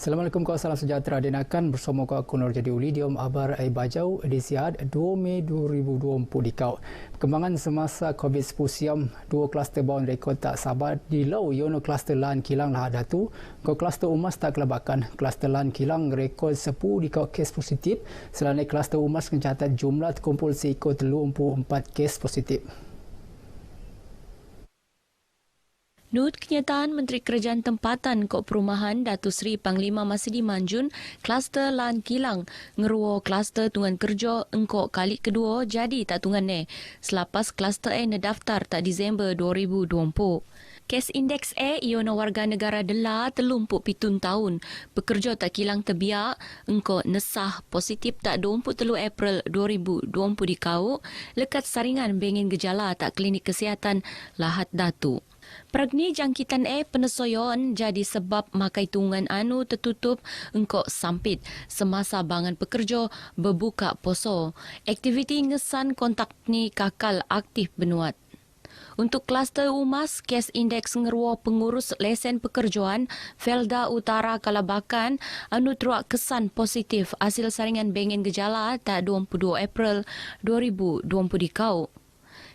Assalamualaikum, salam sejahtera. Dinakan bersama aku Nur Jadi Uli diom abar ai bajau edisi 2 Mei 2020 di kau. Perkembangan semasa COVID-19 siam, 2 kluster baun rekod tak sabar di lau yono kluster lan kilang lah datu. Kau kluster umas tak kelabakan. Kluster lan kilang rekod 10 di kau kes positif. Selain kluster umas mencatat jumlah terkumpul seikut 34 kes positif. Nut kenyataan Menteri Kerajaan Tempatan Kok Perumahan Datuk Seri Panglima Masidi Manjun, kluster Lan Kilang ngeruo kluster tungan kerja engkok kali kedua jadi tak tungan ne selepas kluster A nedaftar tak Disember 2020. Kes indeks A iono warga negara Dela 37 tahun. Pekerja tak kilang terbiak engkau nesah positif tak 23 April 2020 di kau lekat saringan bengin gejala tak klinik kesihatan Lahad Datu. Pragni jangkitan penesoyon jadi sebab makai tungan anu tertutup engkau sampit semasa bangan pekerja berbuka poso. Aktiviti ngesan kontak ni kakal aktif benuat. Untuk kluster umas, kes indeks ngeruo pengurus lesen pekerjaan Felda Utara Kalabakan anu teruak kesan positif hasil saringan bengin gejala tak 22 April 2020 di kau.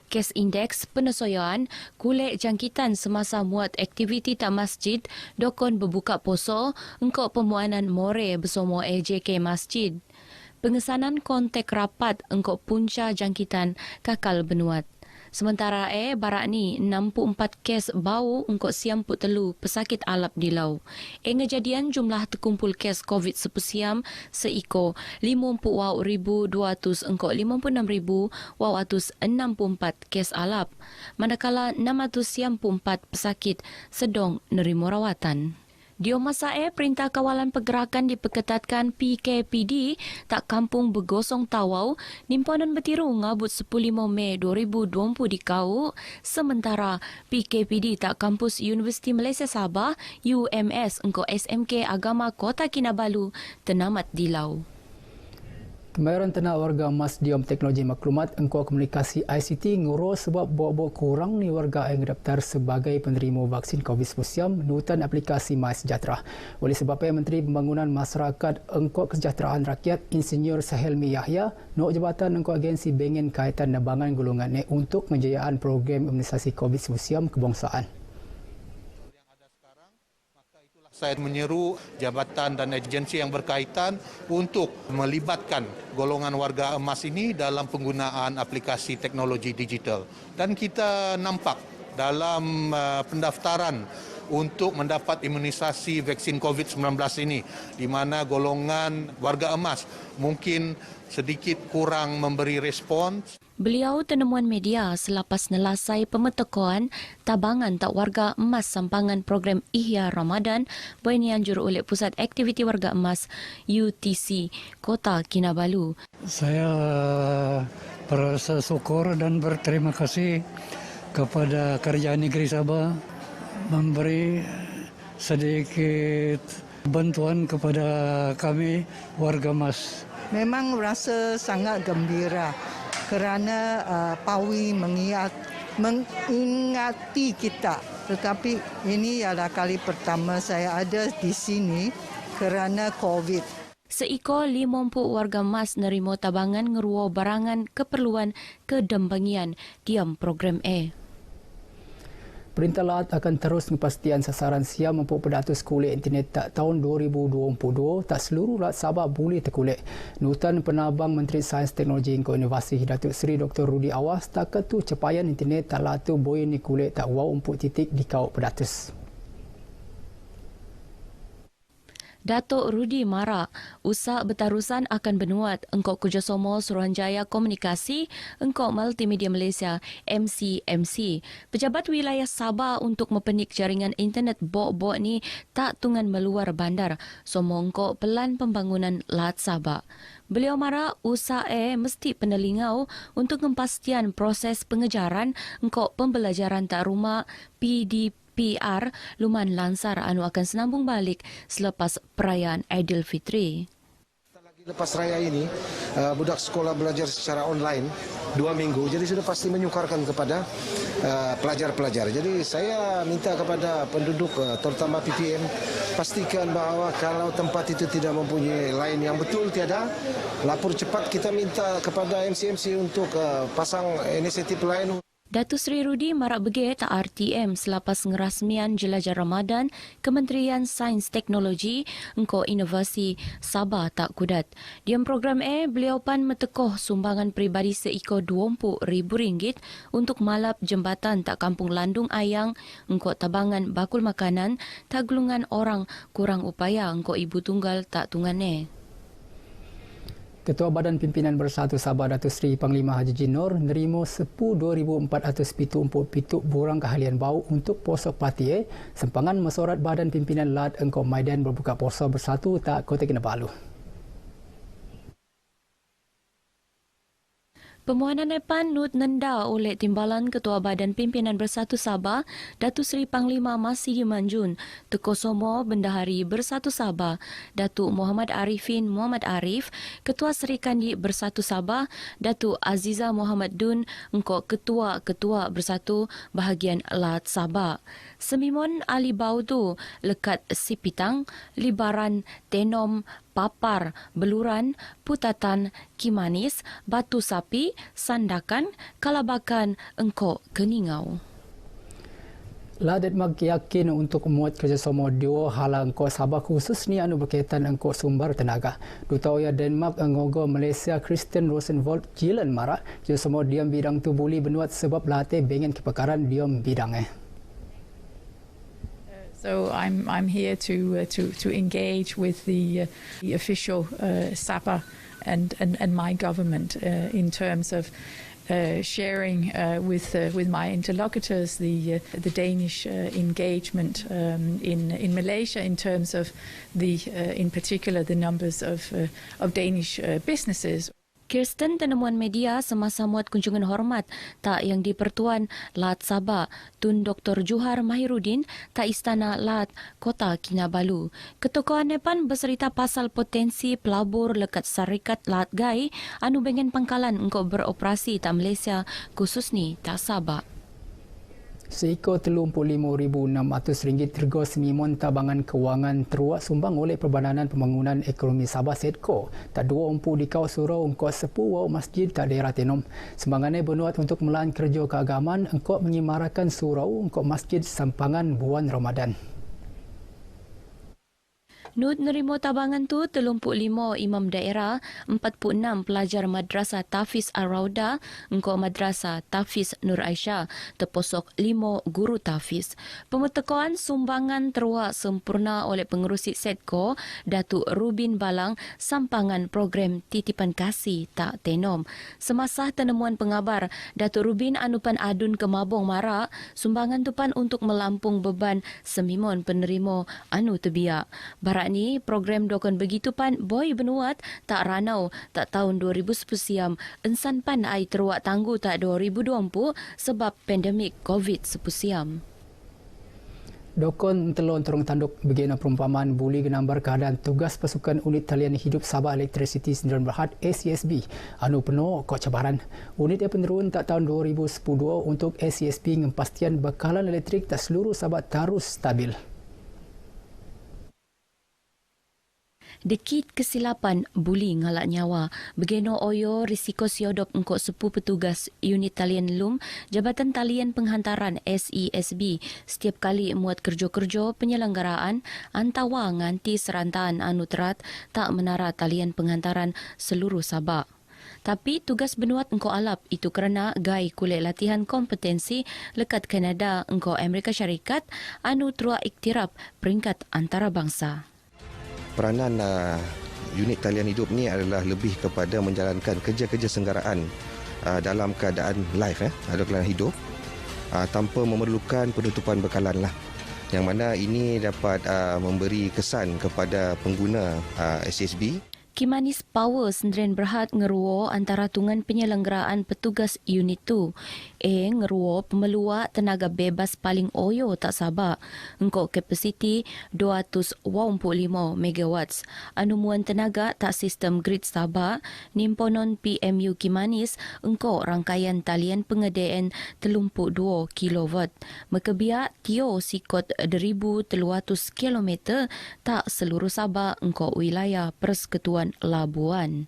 Kes indeks penesoyan kulik jangkitan semasa muat aktiviti tak masjid dokon berbuka poso engkau pemuanan more bersama AJK Masjid. Pengesanan kontak rapat engkau punca jangkitan kakal benuat. Sementara barak ni 64 kes bau engkau siam put telu pesakit alap di lau. Ngejadian jumlah terkumpul kes COVID sepesiam seiko 50,200 engkau 56,264 kes alap. Manakala 604 pesakit sedang nerima rawatan. Di masa Perintah Kawalan Pergerakan diperketatkan PKPD tak kampung bergosong tawau nimpanan bertiru ngabut 15 Mei 2020 di kau. Sementara PKPD tak kampus Universiti Malaysia Sabah UMS engkau SMK Agama Kota Kinabalu tenamat di lau. Kemahiran tenak warga emas diom teknologi maklumat engkau komunikasi ICT ngurus sebab bawa-bawa kurang ni warga yang daftar sebagai penerima vaksin COVID-19 nutan aplikasi MySejahtera. Oleh sebab Menteri Pembangunan Masyarakat Engkau Kesejahteraan Rakyat Insinyur Sahelmi Yahya nok jabatan engkau agensi bengin kaitan nabangan golongan ni untuk menjayaan program imunisasi COVID-19 kebangsaan. Saya menyeru jabatan dan agensi yang berkaitan untuk melibatkan golongan warga emas ini dalam penggunaan aplikasi teknologi digital. Dan kita nampak dalam pendaftaran untuk mendapat imunisasi vaksin COVID-19 ini, di mana golongan warga emas mungkin sedikit kurang memberi respons. Beliau tenemuan media selepas nelasai pemetokoan tabangan tak warga emas sampangan program Ihya Ramadan yang dianjur oleh Pusat Aktiviti Warga Emas UTC Kota Kinabalu. Saya berasa syukur dan berterima kasih kepada Kerajaan Negeri Sabah memberi sedikit bantuan kepada kami warga emas. Memang rasa sangat gembira kerana Pawi mengingati kita. Tetapi ini adalah kali pertama saya ada di sini kerana COVID. Seiko 50 warga emas nerima tabangan ngeruo barangan keperluan kedembangian diam program Perintah Lahad akan terus kepastian sasaran siam untuk pedatus kulit internet tak tahun 2022 tak seluruh rakyat Sabah boleh terkulit. Nutan Penabang Menteri Sains Teknologi dan Inovasi Datuk Seri Dr. Rudi Awas takat tu capaian internet tak latu boleh ni kulit tak wow untuk titik di kau pedatus. Datuk Rudi Mara, usaha bertarusan akan benuat engkau kerjasama Suruhanjaya Komunikasi engkau Multimedia Malaysia MCMC. Pejabat wilayah Sabah untuk mempenik jaringan internet bok-bok ni tak tungan meluar bandar. Semua engkau pelan pembangunan Lahad Sabah. Beliau Mara usaha mesti penelingau untuk kepastian proses pengejaran engkau pembelajaran tak rumah PR luman lansar anu akan senambung balik selepas perayaan Aidilfitri. Lepas raya ini, budak sekolah belajar secara online 2 minggu, jadi sudah pasti menyukarkan kepada pelajar-pelajar. Jadi saya minta kepada penduduk, terutama PPM, pastikan bahawa kalau tempat itu tidak mempunyai line yang betul, tiada, lapor cepat. Kita minta kepada MCMC untuk pasang inisiatif lain. Datuk Seri Rudi marak begit RTM selepas ngerasmian jelajah Ramadan Kementerian Sains Teknologi engkau inovasi Sabah tak kudat. Diam program beliau pan metekoh sumbangan peribadi seiko RM20,000 untuk malap jembatan tak kampung Landung Ayang engkau tabangan bakul makanan tak gulungan orang kurang upaya engkau ibu tunggal tak tungan Ketua Badan Pimpinan Bersatu Sabah Datuk Seri Panglima Haji Jinor nerima 10,247 borang keahlian bau untuk posok parti sempangan mesyuarat Badan Pimpinan LAD engkau Maidan berbuka puasa bersatu tak Kota Kinabalu. Permohonan Epan Nut nenda oleh Timbalan Ketua Badan Pimpinan Bersatu Sabah, Datuk Seri Panglima Masidi Manjun, Teko Somo Bendahari Bersatu Sabah, Datuk Muhammad Arifin Muhammad Arif, Ketua Seri Kandi Bersatu Sabah, Datuk Aziza Muhammad Dun, engkau Ketua-Ketua Bersatu Bahagian LAD Sabah. Semimon Ali Baudu, lekat Sipitang, Libaran, Tenom, Papar, Beluran, Putatan, Kimanis, Batu Sapi, Sandakan, Kalabakan, engkau Keningau. LAD yakin untuk muat kerjasama dua hala engkau Sabah khusus ni anu berkaitan engkau sumber tenaga. Duta Oya Denmark ngogo Malaysia Christian Rosenwald Jilan marak kerjasama diam bidang tu boleh benuat sebab latih bengen kepakaran diam bidang So I'm here to engage with the official Sabah and my government in terms of sharing with my interlocutors the Danish engagement in Malaysia in terms of in particular the numbers of Danish businesses. Kirsten tenemuan media semasa muat kunjungan hormat tak yang di Pertuan LAD Sabah Tun Dr. Juhar Mahirudin tak Istana LAD Kota Kinabalu. Ketokohan Nepan bercerita pasal potensi pelabur lekat syarikat LAD Gai anu bengen pangkalan untuk beroperasi tak Malaysia khusus ni tak Sabah. Seiko RM35,600 tergo semimon tabangan kewangan teruak sumbang oleh Perbadanan Pembangunan Ekonomi Sabah SEDCO. Tak dua umpu di kau surau engkau sepuh masjid tak daerah Tenom. Sembangannya bernuat untuk melan kerja keagamaan engkau menyemarakan surau engkau masjid sampangan bulan Ramadan. Nut nerima tabangan tu 35 imam daerah, 46 pelajar Madrasah Tafiz Ar-Rauda, engkau Madrasah Tafiz Nur Aisyah, terposok 5 guru Tafiz. Pemetekoan sumbangan teruak sempurna oleh pengerusi SEDCO, Datuk Rubin Balang, sampangan program titipan kasih tak Tenom. Semasa tenemuan pengabar, Datuk Rubin anupan adun ke Mabong Marak, sumbangan tupan untuk melampung beban semimon penerima anu tebiak. Barat ni program dokon begitu pan boy benuat tak ranau tak tahun 2010 ensan pan ai teruak tangguh tak 2020 sebab pandemik COVID sepusiam. Dokon telon turung tanduk begina perumpamaan buli genambar keadaan tugas pasukan unit talian hidup Sabah Electricity Sdn Bhd ACSB anu penuh kok cabaran. Unit yang penurun tak tahun 2010 untuk ACSB ngempastian bekalan elektrik tak seluruh Sabah terus stabil. Dekit kesilapan buli ngalak nyawa. Begeno oyo risiko siodop engkau sepu petugas unit talian lum Jabatan Talian Penghantaran SESB setiap kali muat kerja-kerja penyelenggaraan antawa nganti serantaan anu terat tak menara talian penghantaran seluruh Sabah. Tapi tugas benuat engkau alap itu kerana gai kulit latihan kompetensi lekat Kanada engkau Amerika Syarikat anu terua iktiraf peringkat antarabangsa. Peranan unit talian hidup ni adalah lebih kepada menjalankan kerja-kerja senggaraan dalam keadaan live dalam keadaan hidup tanpa memerlukan penutupan bekalan lah. Yang mana ini dapat memberi kesan kepada pengguna SSB. Kimanis Power sendirian berhad ngeruo antara tungan penyelenggaraan petugas unit tu. Ngeruo pemelua tenaga bebas paling oyo tak sabar. Engkau kapasiti 225 megawatts. Anumuan tenaga tak sistem grid sabar. Nimponon PMU Kimanis engkau rangkaian talian pengedaan 32 kilowatt. Mekebia tio sikot 1,300 kilometer tak seluruh Sabah engkau wilayah Persekutuan Labuan.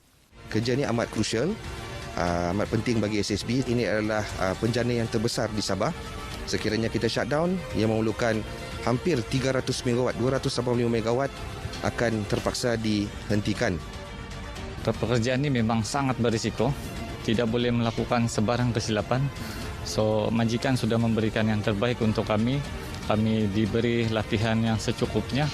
Kerja ini amat krusial, amat penting bagi SSB. Ini adalah penjana yang terbesar di Sabah. Sekiranya kita shutdown, yang memerlukan hampir 300 megawatt, 285 megawatt akan terpaksa dihentikan. Pekerjaan ini memang sangat berisiko. Tidak boleh melakukan sebarang kesilapan. So, majikan sudah memberikan yang terbaik untuk kami. Kami diberi latihan yang secukupnya.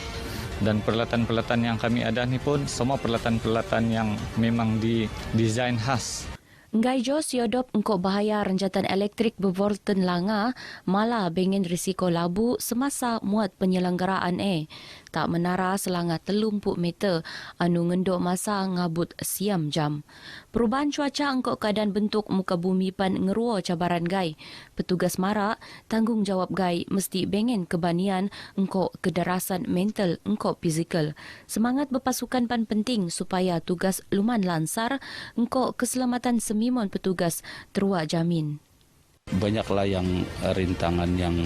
Dan peralatan-peralatan yang kami ada ni pun semua peralatan-peralatan yang memang didesain khas. Ngai Jos yodop engkau bahaya renjatan elektrik bervolten langa malah bengin risiko labu semasa muat penyelenggaraan tak menara selanga 30 meter anu ngendok masa ngabut siam jam. Perubahan cuaca engkau keadaan bentuk muka bumi pan ngeruo cabaran gai. Petugas marak tanggungjawab gai mesti bengin kebanian engkau kedarasan mental engkau fizikal. Semangat berpasukan pan penting supaya tugas luman lansar engkau keselamatan semimon petugas teruak jamin. Banyaklah yang rintangan yang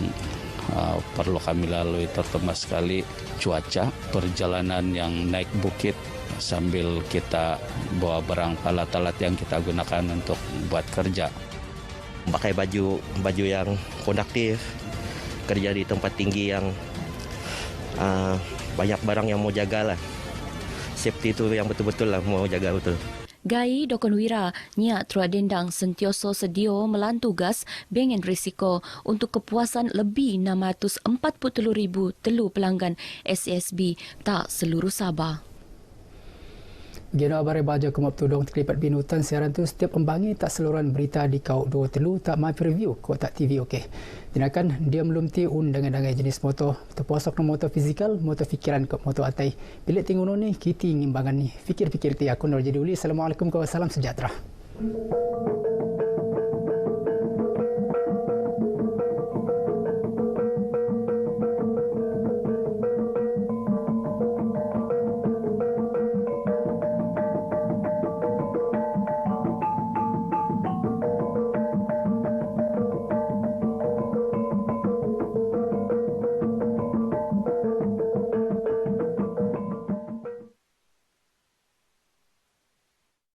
perlu kami lalui, terutama sekali cuaca, perjalanan yang naik bukit sambil kita bawa barang alat-alat yang kita gunakan untuk buat kerja. Pakai baju yang konduktif, kerja di tempat tinggi yang banyak barang yang mau jaga lah. Safety itu yang betul-betul lah mau jaga betul. Gai Dokon Wira niat Truak Dendang sentioso sedio melan tugas bengin risiko untuk kepuasan lebih 643,000 telu pelanggan SSB tak seluruh Sabah. Geno abare baja kumap tudong terlibat binutan siaran tu setiap pembangi tak seluruhan berita di kau 2 telu tak mai preview kau tak TV okey. Dinakan dia melumti undangan-dangai jenis motor terposok no motor fizikal, motor fikiran ke motor atai. Bilik tinguno ni kiti ngimbangan ni. Fikir-fikir ti aku Nur Jadi Uli. Assalamualaikum kau salam sejahtera.